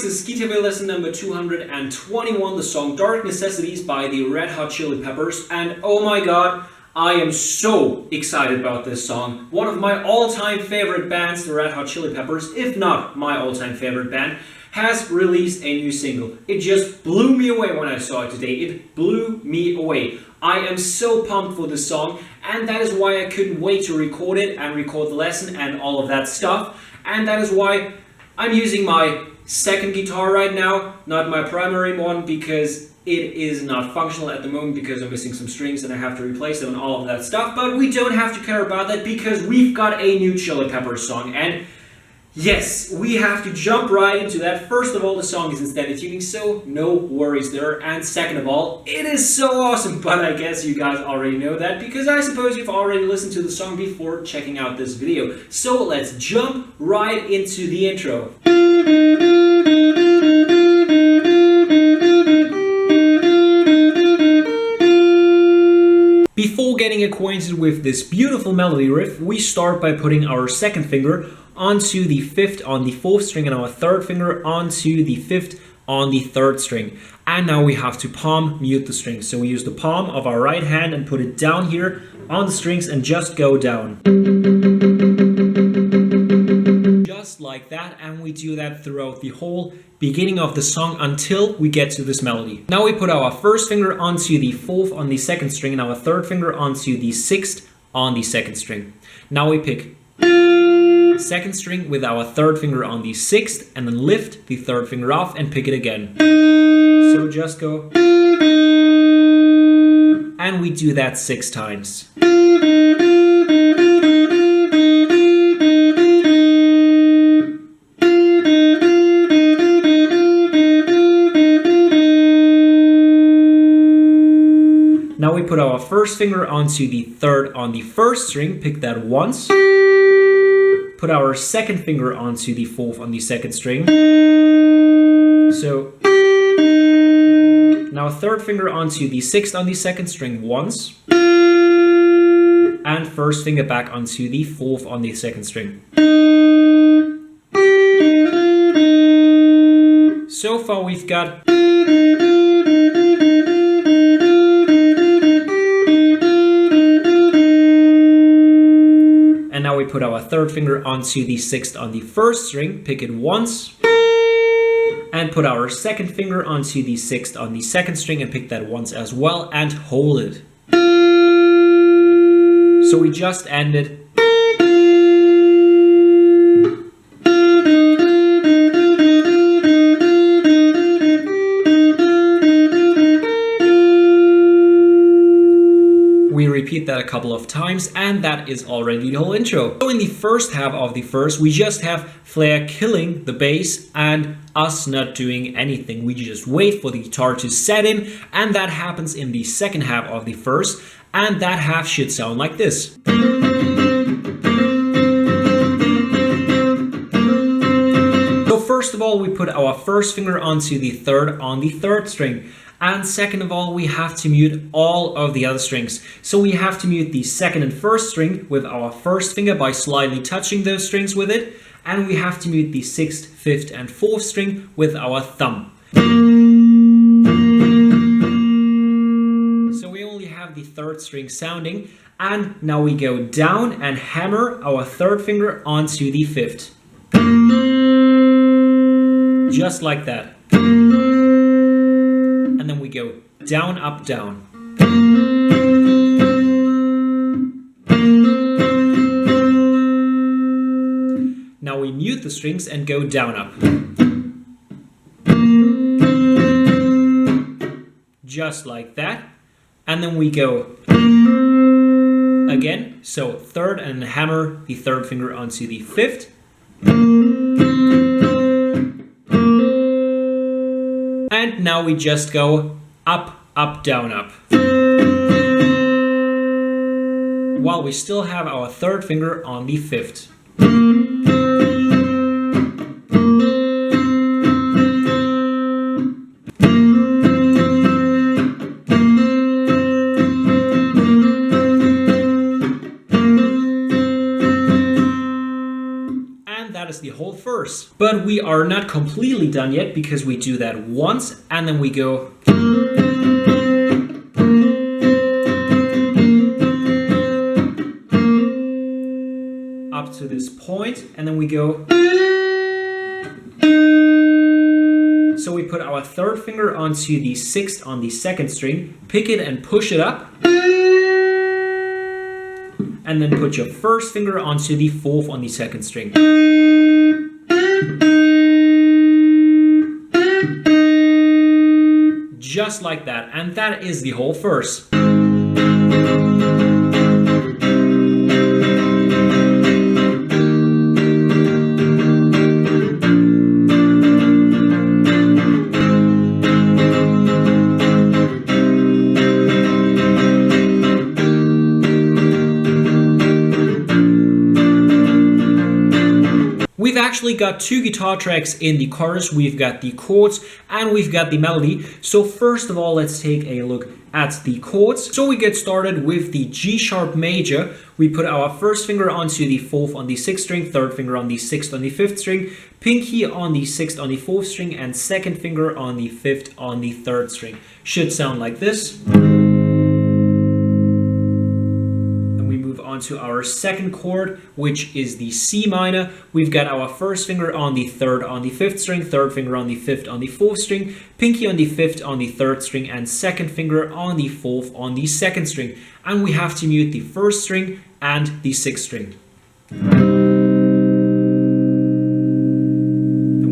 is guitar lesson number 221, the song Dark Necessities by the Red Hot Chili Peppers, and oh my god, I am so excited about this song. One of my all-time favorite bands, the Red Hot Chili Peppers, if not my all-time favorite band, has released a new single. It just blew me away when I saw it today. It blew me away. I am so pumped for this song, and that is why I couldn't wait to record it and record the lesson and all of that stuff. And that is why I'm using my second guitar right now, not my primary one, because it is not functional at the moment because I'm missing some strings and I have to replace them and all of that stuff. But we don't have to care about that because we've got a new Chili Peppers song, and yes, we have to jump right into that. First of all, the song is in steady tuning, so no worries there. And second of all, it is so awesome, but I guess you guys already know that because I suppose you've already listened to the song before checking out this video. So let's jump right into the intro. Before getting acquainted with this beautiful melody riff, we start by putting our second finger onto the 5th on the 4th string and our third finger onto the 5th on the 3rd string. And now we have to palm mute the strings. So we use the palm of our right hand and put it down here on the strings and just go down. Just like that, and we do that throughout the whole beginning of the song until we get to this melody. Now we put our first finger onto the 4th on the 2nd string and our third finger onto the 6th on the 2nd string. Now we pick 2nd string with our third finger on the 6th and then lift the third finger off and pick it again. So just go. And we do that 6 times. Now we put our first finger onto the 3rd on the 1st string, pick that once. Put our second finger onto the 4th on the 2nd string. So now third finger onto the 6th on the 2nd string once. And first finger back onto the 4th on the 2nd string. So far we've got and now we put our third finger onto the 6th on the 1st string, pick it once, and put our second finger onto the 6th on the 2nd string and pick that once as well and hold it. So we just ended. We repeat that a couple of times, and that is already the whole intro. So in the first half of the verse, we just have Flair killing the bass and us not doing anything. We just wait for the guitar to set in, and that happens in the second half of the verse, and that half should sound like this. So first of all, we put our first finger onto the 3rd on the 3rd string. And second of all, we have to mute all of the other strings. So we have to mute the 2nd and 1st string with our first finger by slightly touching those strings with it. And we have to mute the 6th, 5th and 4th string with our thumb. So we only have the 3rd string sounding. And now we go down and hammer our 3rd finger onto the 5th. Just like that. And then we go down, up, down. Now we mute the strings and go down, up. Just like that. And then we go again. So 3rd and hammer the 3rd finger onto the 5th. And now we just go up, up, down, up. While we still have our 3rd finger on the 5th. is the whole verse. But we are not completely done yet because we do that once and then we go up to this point and then we go. So we put our third finger onto the sixth on the second string, pick it and push it up. And then put your first finger onto the fourth on the second string. Just like that. And that is the whole verse. We've actually got two guitar tracks in the chorus. We've got the chords and we've got the melody. So first of all, let's take a look at the chords. So we get started with the G sharp major. We put our first finger onto the fourth on the sixth string, third finger on the sixth on the fifth string, pinky on the sixth on the fourth string, and second finger on the fifth on the third string. Should sound like this. To our second chord, which is the C minor. We've got our first finger on the third on the fifth string, third finger on the fifth on the fourth string, pinky on the fifth on the third string, and second finger on the fourth on the second string. And we have to mute the first string and the sixth string. Then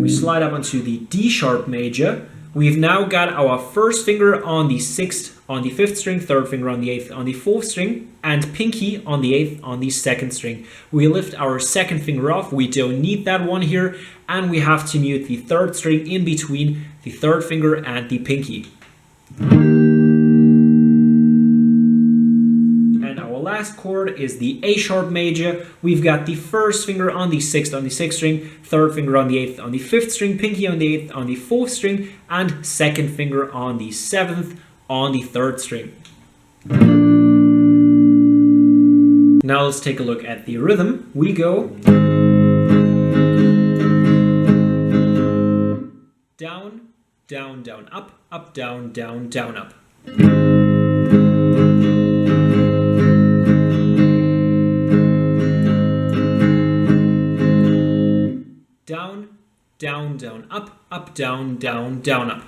we slide up onto the D sharp major. We've now got our first finger on the sixth on the fifth string, third finger on the eighth on the fourth string, and pinky on the eighth on the second string. We lift our second finger off, we don't need that one here, and we have to mute the third string in between the third finger and the pinky. And our last chord is the A sharp major. We've got the first finger on the sixth on the sixth string, third finger on the eighth on the fifth string, pinky on the eighth on the fourth string, and second finger on the seventh on the third string. Now let's take a look at the rhythm. We go down, down, down, up, up, down, down, down, up. Down, down, down, up, up, down, down, down, up.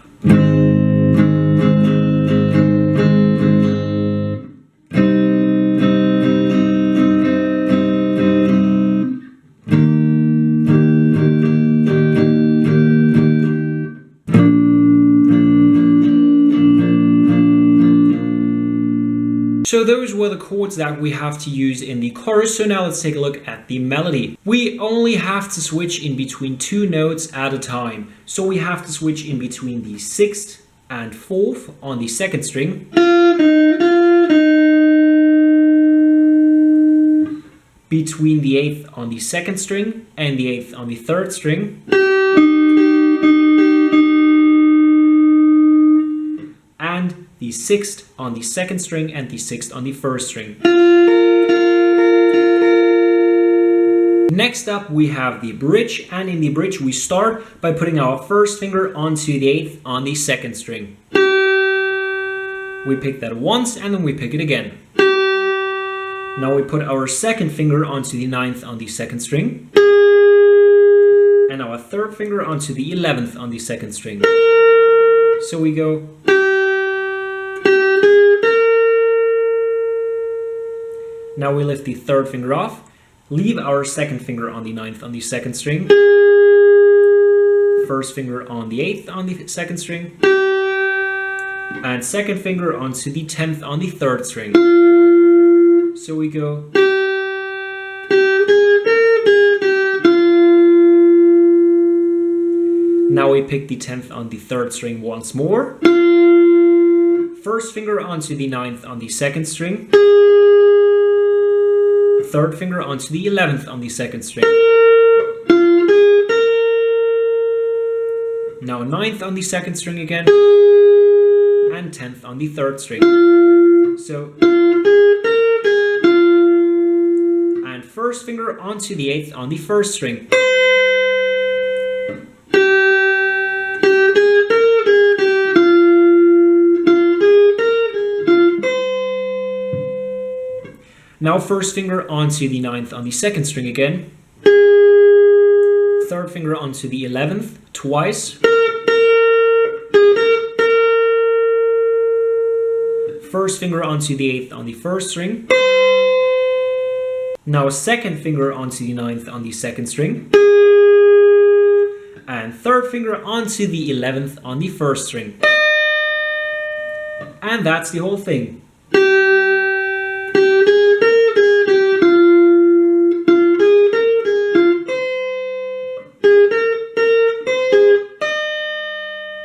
So those were the chords that we have to use in the chorus. So now let's take a look at the melody. We only have to switch in between two notes at a time. So we have to switch in between the sixth and fourth on the second string, between the eighth on the second string and the eighth on the third string, and the sixth on the second string and the sixth on the first string. Next up we have the bridge, and in the bridge we start by putting our first finger onto the eighth on the second string. We pick that once and then we pick it again. Now we put our second finger onto the ninth on the second string, and our third finger onto the 11th on the second string. So we go. Now we lift the third finger off, leave our second finger on the ninth on the second string, first finger on the eighth on the second string, and second finger onto the 10th on the third string. So we go. Now we pick the 10th on the third string once more, first finger onto the ninth on the second string, third finger onto the 11th on the second string. Now 9th on the second string again, and 10th on the third string. So, and first finger onto the 8th on the first string. Now first finger onto the 9th on the 2nd string again. Third finger onto the 11th twice. First finger onto the 8th on the 1st string. Now second finger onto the 9th on the 2nd string. And third finger onto the 11th on the 1st string. And that's the whole thing.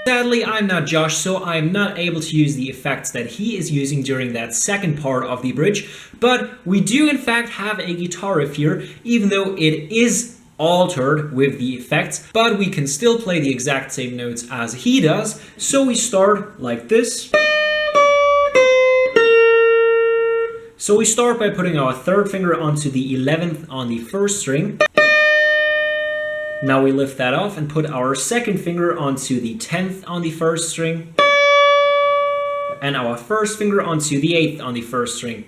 Sadly, I'm not Josh, so I'm not able to use the effects that he is using during that second part of the bridge, but we do in fact have a guitar riff here, even though it is altered with the effects, but we can still play the exact same notes as he does. So we start like this. So we start by putting our third finger onto the 11th on the 1st string. Now we lift that off and put our second finger onto the 10th on the 1st string. And our first finger onto the 8th on the 1st string.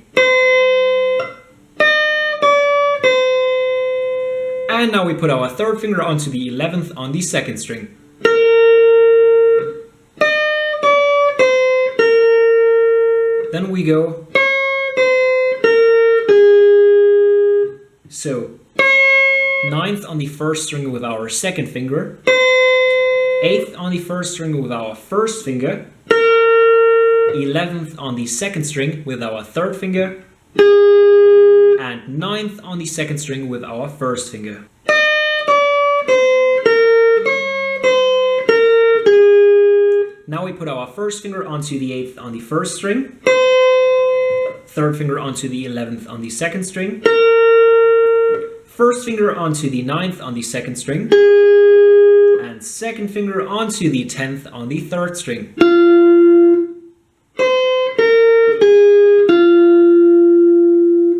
And now we put our third finger onto the 11th on the 2nd string. Then we go. So 9th on the 1st string with our 2nd finger, 8th on the 1st string with our 1st finger, 11th on the 2nd string with our 3rd finger, and 9th on the 2nd string with our 1st finger. Now we put our 1st finger onto the 8th on the 1st string, 3rd finger onto the 11th on the 2nd string, first finger onto the 9th on the 2nd string, and second finger onto the 10th on the 3rd string.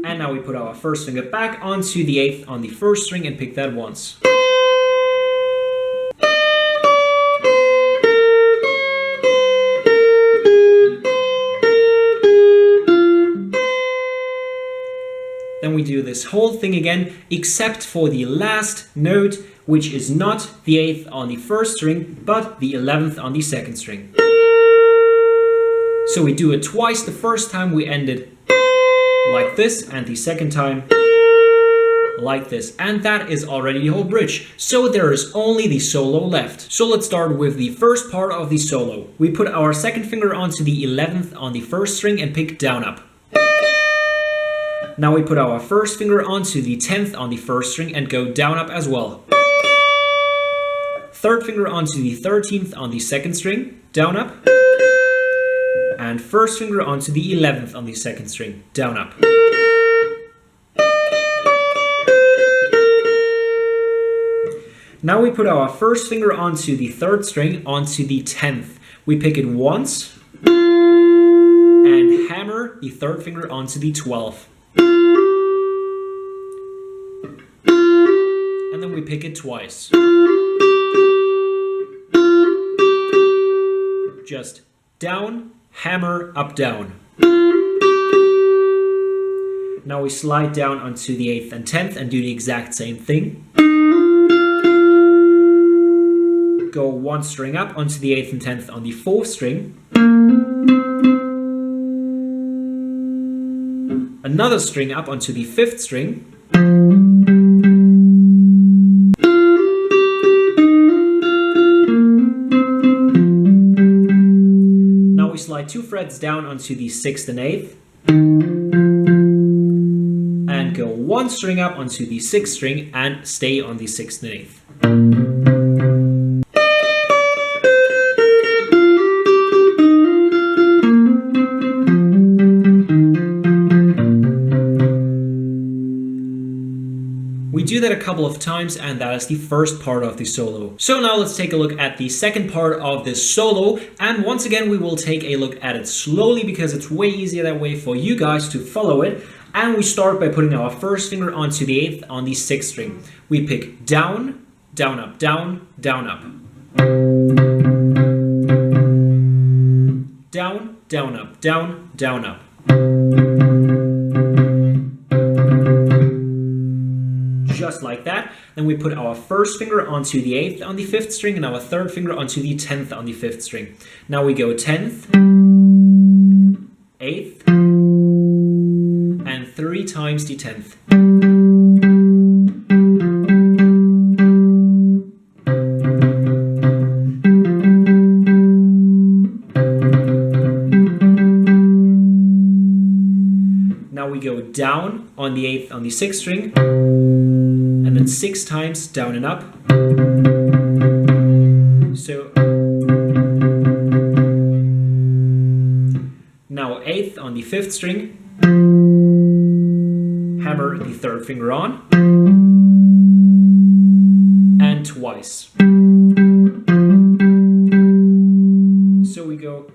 And now we put our first finger back onto the 8th on the 1st string and pick that once. Then we do this whole thing again, except for the last note, which is not the 8th on the 1st string, but the 11th on the 2nd string. So we do it twice. The first time we end it like this, and the second time like this. And that is already the whole bridge. So there is only the solo left. So let's start with the first part of the solo. We put our second finger onto the 11th on the 1st string and pick down up. Now we put our first finger onto the 10th on the 1st string and go down up as well. Third finger onto the 13th on the 2nd string, down up. And first finger onto the 11th on the 2nd string, down up. Now we put our first finger onto the 3rd string onto the 10th. We pick it once and hammer the 3rd finger onto the 12th. And then we pick it twice. Just down, hammer, up, down. Now we slide down onto the 8th and 10th and do the exact same thing. Go one string up onto the 8th and 10th on the 4th string. Another string up onto the 5th string. Now we slide 2 frets down onto the 6th and 8th. And go one string up onto the 6th string and stay on the 6th and 8th. We do that a couple of times, and that is the first part of the solo. So now let's take a look at the second part of this solo, and once again we will take a look at it slowly because it's way easier that way for you guys to follow it. And we start by putting our first finger onto the 8th on the 6th string. We pick down, down, up, down, down, up. Down, down, up, down, down, up. Then we put our first finger onto the 8th on the 5th string and our third finger onto the 10th on the 5th string. Now we go 10th, 8th, and 3 times the 10th. Now we go down on the 8th on the 6th string, and then 6 times down and up. So now 8th on the 5th string, hammer the 3rd finger on, and twice. So we go.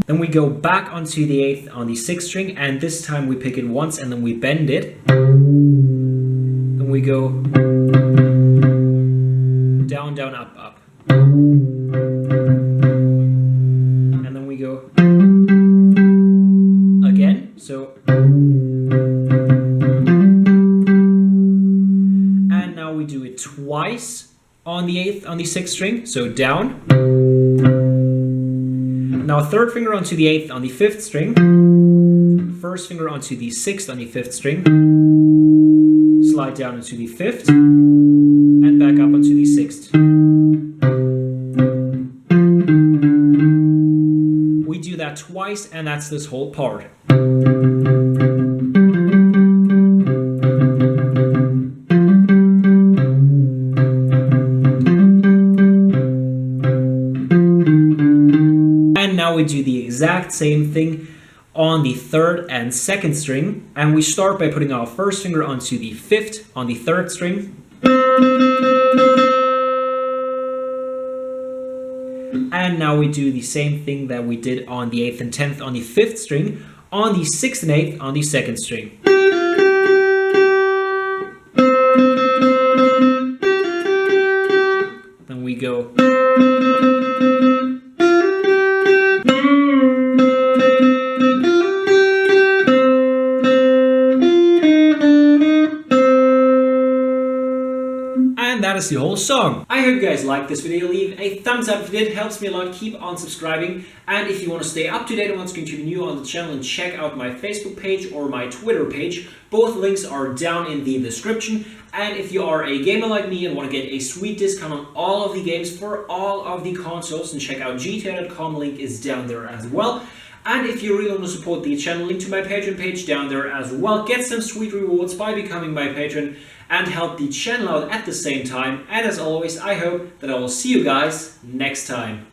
Then we go back onto the 8th on the 6th string, and this time we pick it once and then we bend it. Then we go down, down, up, up. And then we go again. So, and now we do it twice on the 8th on the 6th string. So down. Now 3rd finger onto the 8th on the 5th string, 1st finger onto the 6th on the 5th string, slide down into the 5th, and back up onto the 6th. We do that twice, and that's this whole part. And now we do the exact same thing on the 3rd and 2nd string, and we start by putting our first finger onto the 5th on the 3rd string, and now we do the same thing that we did on the 8th and 10th on the 5th string, on the 6th and 8th on the 2nd string. Then we go. And that is the whole song. I hope you guys liked this video. Leave a thumbs up if you did, helps me a lot. Keep on subscribing, and if you want to stay up to date on what's going to be new on the channel, and check out my Facebook page or my Twitter page. Both links are down in the description. And if you are a gamer like me and want to get a sweet discount on all of the games for all of the consoles, then check out gta.com, link is down there as well. And if you really want to support the channel, link to my Patreon page down there as well. Get some sweet rewards by becoming my patron and help the channel out at the same time. And as always, I hope that I will see you guys next time.